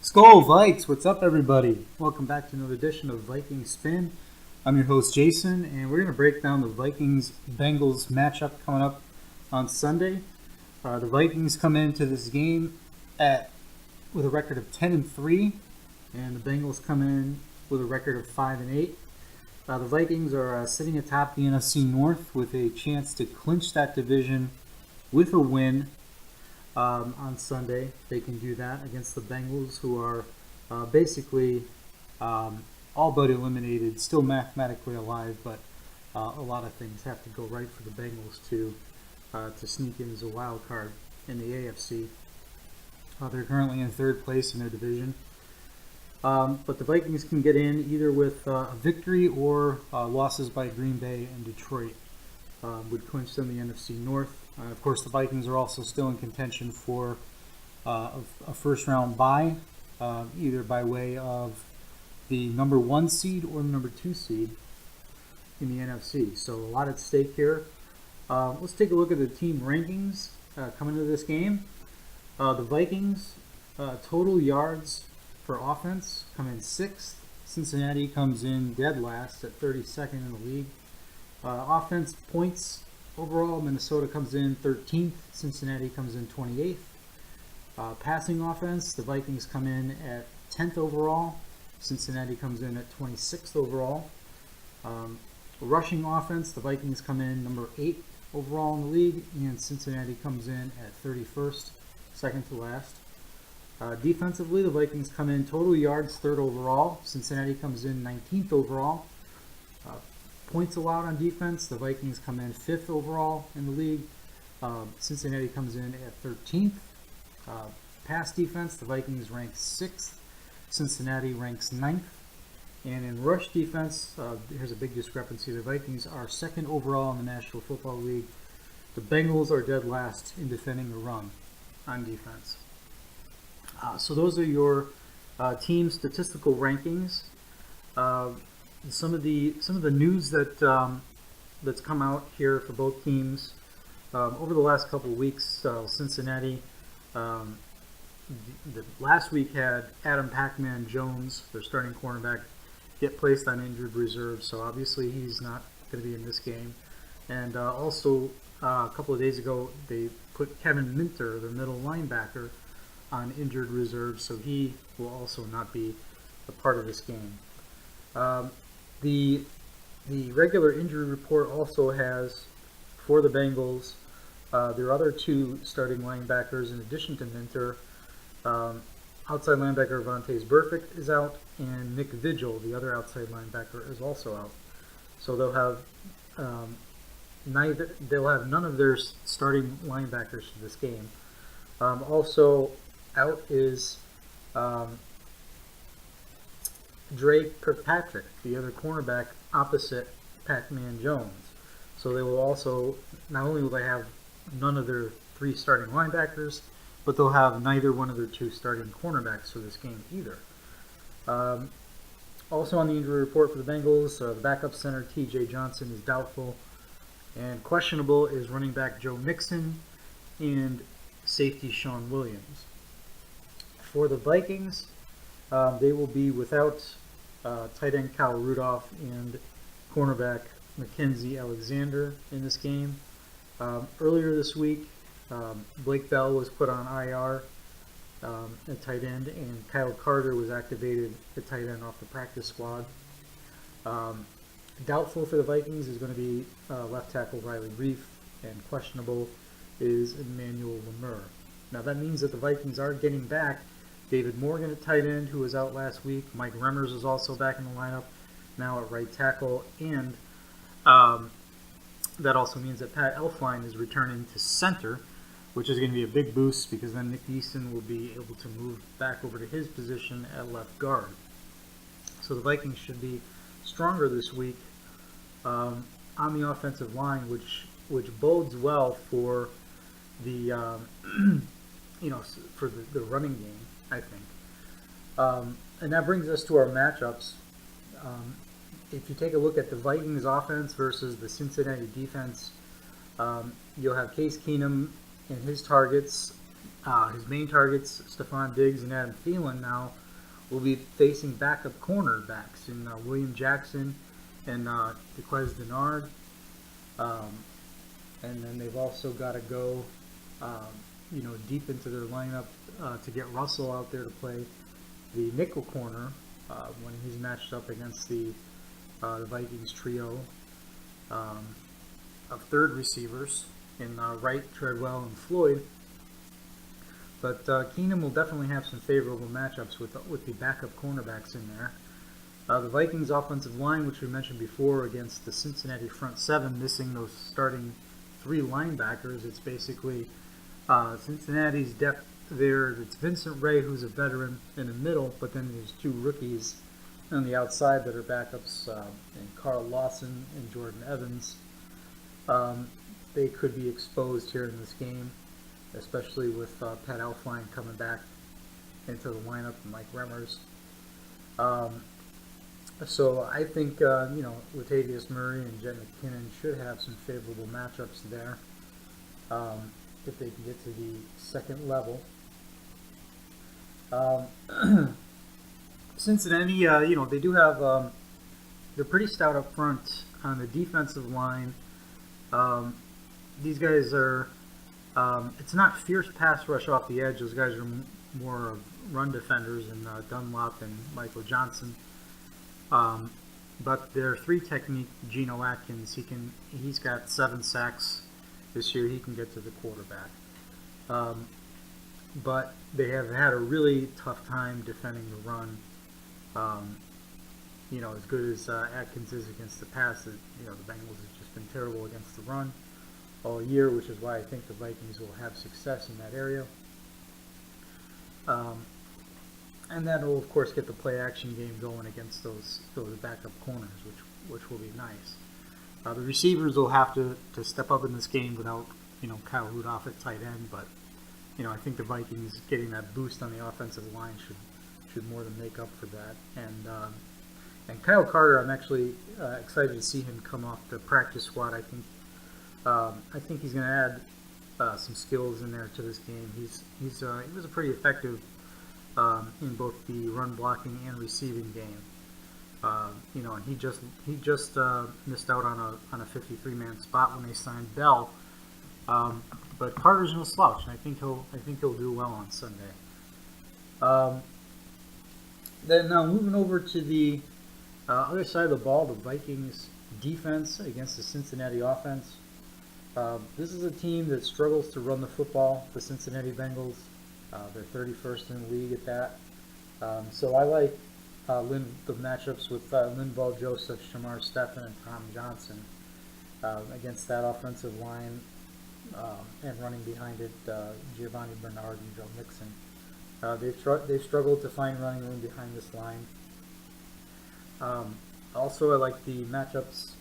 Skull Vikes, what's up everybody? Welcome back to another edition of Viking Spin. I'm your host Jason, and we're going to break down the Vikings-Bengals matchup coming up on Sunday. The Vikings come into this game with a record of 10-3, and the Bengals come in with a record of 5-8. The Vikings are sitting atop the NFC North with a chance to clinch that division with a win. On Sunday, they can do that against the Bengals, who are basically all but eliminated, still mathematically alive, but a lot of things have to go right for the Bengals to sneak in as a wild card in the AFC. They're currently in third place in their division, but the Vikings can get in either with a victory or losses by Green Bay and Detroit. Would clinch them the NFC North. Of course, the Vikings are also still in contention for a first-round bye, either by way of the number 1 seed or the number 2 seed in the NFC. So a lot at stake here. Let's take a look at the team rankings coming into this game. The Vikings total yards for offense come in 6th. Cincinnati comes in dead last at 32nd in the league. Offense points overall, Minnesota comes in 13th, Cincinnati comes in 28th. Passing offense, the Vikings come in at 10th overall, Cincinnati comes in at 26th overall. Rushing offense, the Vikings come in number 8 overall in the league, and Cincinnati comes in at 31st, second to last. Defensively, the Vikings come in total yards 3rd overall, Cincinnati comes in 19th overall. Points allowed on defense, the Vikings come in 5th overall in the league. Cincinnati comes in at 13th. Pass defense, the Vikings rank 6th. Cincinnati ranks 9th. And in rush defense, here's a big discrepancy. The Vikings are 2nd overall in the National Football League. The Bengals are dead last in defending the run on defense. So those are your team statistical rankings. Some of the news that's come out here for both teams over the last couple of weeks. Cincinnati, last week had Adam Pac-Man Jones, their starting cornerback, get placed on injured reserve, so obviously he's not going to be in this game. And also a couple of days ago, they put Kevin Minter, their middle linebacker, on injured reserve, so he will also not be a part of this game. The regular injury report also has, for the Bengals, their other 2 starting linebackers in addition to Minter. Outside linebacker Vontaze Burfict is out, and Nick Vigil, the other outside linebacker, is also out. So they'll have none of their starting linebackers for this game. Also out is Drake Kirkpatrick, the other cornerback opposite Pac-Man Jones. So they will also, not only will they have none of their 3 starting linebackers, but they'll have neither one of their 2 starting cornerbacks for this game either. Also on the injury report for the Bengals, the backup center T.J. Johnson is doubtful, and questionable is running back Joe Mixon and safety Sean Williams. For the Vikings, they will be without tight end Kyle Rudolph and cornerback Mackenzie Alexander in this game. Earlier this week, Blake Bell was put on IR at tight end, and Kyle Carter was activated at tight end off the practice squad. Doubtful for the Vikings is going to be left tackle Riley Reif, and questionable is Emmanuel Lemur. Now that means that the Vikings are getting back David Morgan at tight end, who was out last week. Mike Remmers is also back in the lineup now at right tackle, and that also means that Pat Elflein is returning to center, which is going to be a big boost because then Nick Easton will be able to move back over to his position at left guard. So the Vikings should be stronger this week on the offensive line, which bodes well for the for the running game, I think. And that brings us to our matchups. If you take a look at the Vikings offense versus the Cincinnati defense, you'll have Case Keenum and his targets His main targets, Stephon Diggs and Adam Thielen, now will be facing backup cornerbacks in William Jackson and DeQuez Denard. And then they've also got to go, deep into their lineup to get Russell out there to play the nickel corner when he's matched up against the Vikings trio of third receivers in Wright, Treadwell, and Floyd. But Keenum will definitely have some favorable matchups with the backup cornerbacks in there. The Vikings offensive line, which we mentioned before, against the Cincinnati front seven, missing those starting 3 linebackers. It's basically Cincinnati's depth there. It's Vincent Ray, who's a veteran, in the middle, but then there's 2 rookies on the outside that are backups, and Carl Lawson and Jordan Evans. They could be exposed here in this game, especially with Pat Elflein coming back into the lineup and Mike Remmers. So I think, Latavius Murray and Jet McKinnon should have some favorable matchups there if they can get to the second level. Cincinnati, they do have, they're pretty stout up front on the defensive line. These guys are, it's not fierce pass rush off the edge. Those guys are more of run defenders, and Dunlop and Michael Johnson. But their 3 technique, Geno Atkins, he's got 7 sacks this year. He can get to the quarterback. But they have had a really tough time defending the run. As good as Atkins is against the pass, the Bengals have just been terrible against the run all year, which is why I think the Vikings will have success in that area. And that will, of course, get the play-action game going against those backup corners, which will be nice. The receivers will have to step up in this game without, Kyle Rudolph at tight end, but, I think the Vikings getting that boost on the offensive line should more than make up for that. And Kyle Carter, I'm actually excited to see him come off the practice squad. I think he's going to add some skills in there to this game. He was a pretty effective in both the run blocking and receiving game. And he just missed out on a 53-man spot when they signed Bell. But Carter's no slouch, and I think he'll do well on Sunday. Then moving over to the other side of the ball, the Vikings defense against the Cincinnati offense. This is a team that struggles to run the football, the Cincinnati Bengals. They're 31st in the league at that. So I like the matchups with Linval Joseph, Shamar Stephen, and Tom Johnson against that offensive line, and running behind it, Giovanni Bernard and Joe Mixon. They've struggled to find running room behind this line. Also, I like the matchups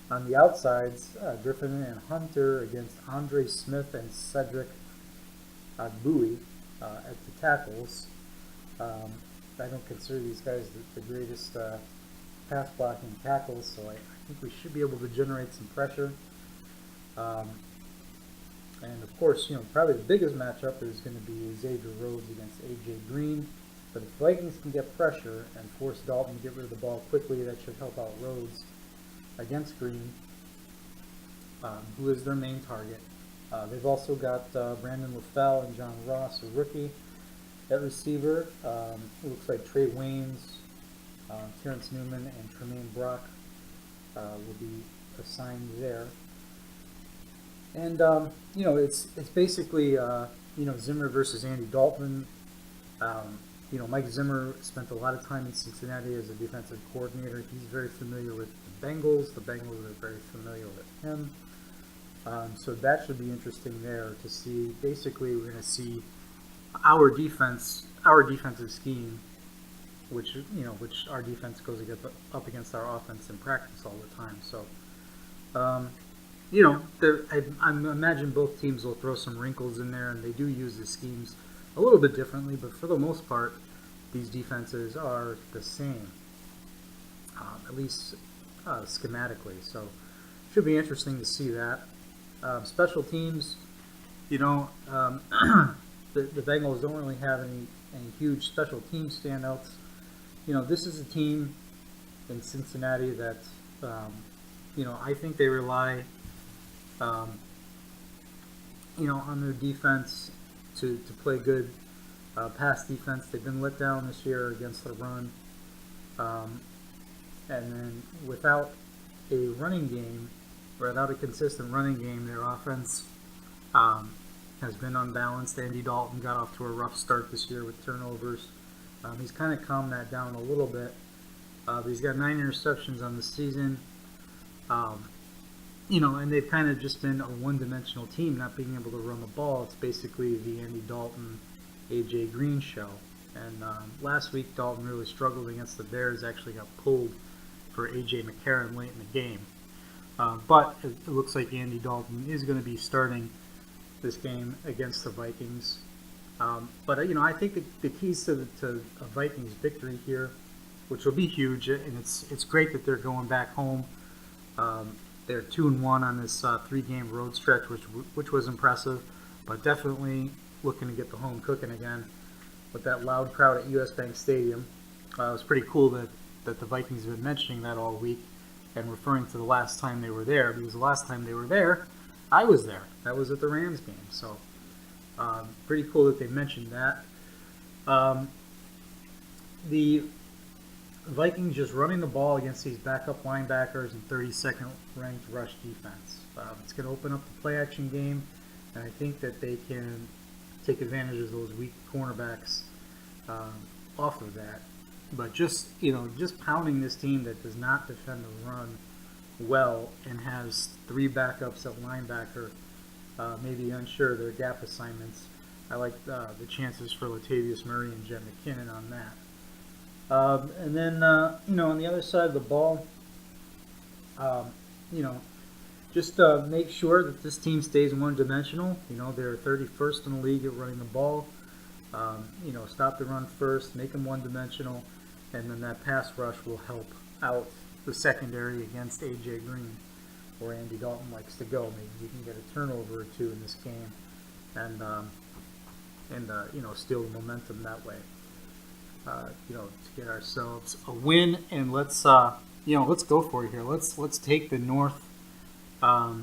on the outsides, Griffin and Hunter against Andre Smith and Cedric Bowie at the tackles. I don't consider these guys the greatest pass blocking tackles, so I think we should be able to generate some pressure. And of course, probably the biggest matchup is going to be Xavier Rhodes against A.J. Green. But if the Vikings can get pressure and force Dalton to get rid of the ball quickly, that should help out Rhodes against Green, who is their main target. They've also got Brandon LaFell and John Ross, a rookie, at receiver. It looks like Trey Waynes, Terrence Newman, and Tremaine Brock will be assigned there. And, it's basically, Zimmer versus Andy Dalton. Mike Zimmer spent a lot of time in Cincinnati as a defensive coordinator. He's very familiar with the Bengals. The Bengals are very familiar with him. So that should be interesting there to see. Basically, we're going to see our defensive scheme, which our defense goes up against our offense in practice all the time. So, I imagine both teams will throw some wrinkles in there, and they do use the schemes a little bit differently, but for the most part, these defenses are the same, at least schematically. So, should be interesting to see that. Special teams, the Bengals don't really have any huge special team standouts. This is a team in Cincinnati that, I think they rely, on their defense to play good pass defense. They've been let down this year against the run. And then without a running game, or without a consistent running game, their offense has been unbalanced. Andy Dalton got off to a rough start this year with turnovers. He's kind of calmed that down a little bit. But he's got 9 interceptions on the season. And they've kind of just been a one-dimensional team, not being able to run the ball. It's basically the Andy Dalton, A.J. Green show. And last week, Dalton really struggled against the Bears, actually got pulled for A.J. McCarron late in the game. But it looks like Andy Dalton is going to be starting this game against the Vikings. But I think the keys to a Vikings victory here, which will be huge, and it's great that they're going back home. They're 2-1 on this 3-game road stretch, which was impressive, but definitely looking to get the home cooking again with that loud crowd at US Bank Stadium. It was pretty cool that the Vikings have been mentioning that all week and referring to the last time they were there, because the last time they were there, I was there. That was at the Rams game. So pretty cool that they mentioned that. The Vikings just running the ball against these backup linebackers and 32nd ranked rush defense. It's going to open up the play action game, and I think that they can take advantage of those weak cornerbacks off of that. But just pounding this team that does not defend the run well and has 3 backups at linebacker, maybe unsure of their gap assignments. I like the chances for Latavius Murray and Jet McKinnon on that. And then, on the other side of the ball, just make sure that this team stays one-dimensional. They're 31st in the league at running the ball. Stop the run first, make them one-dimensional, and then that pass rush will help out the secondary against A.J. Green, where Andy Dalton likes to go. Maybe we can get a turnover or 2 in this game, and steal the momentum that way. To get ourselves a win, and let's go for it here. Let's take the North, by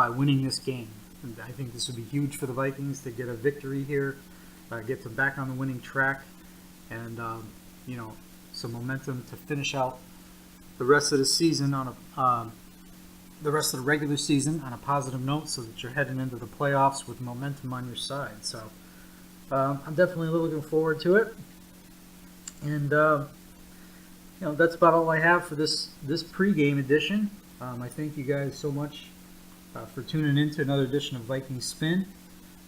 winning this game. And I think this would be huge for the Vikings to get a victory here, get them back on the winning track, and some momentum to finish out the rest of the season the rest of the regular season on a positive note, so that you're heading into the playoffs with momentum on your side. So I'm definitely looking forward to it, and that's about all I have for this pregame edition. I thank you guys so much for tuning in to another edition of Vikings Spin.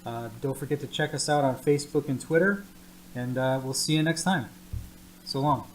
Don't forget to check us out on Facebook and Twitter, and we'll see you next time. So long.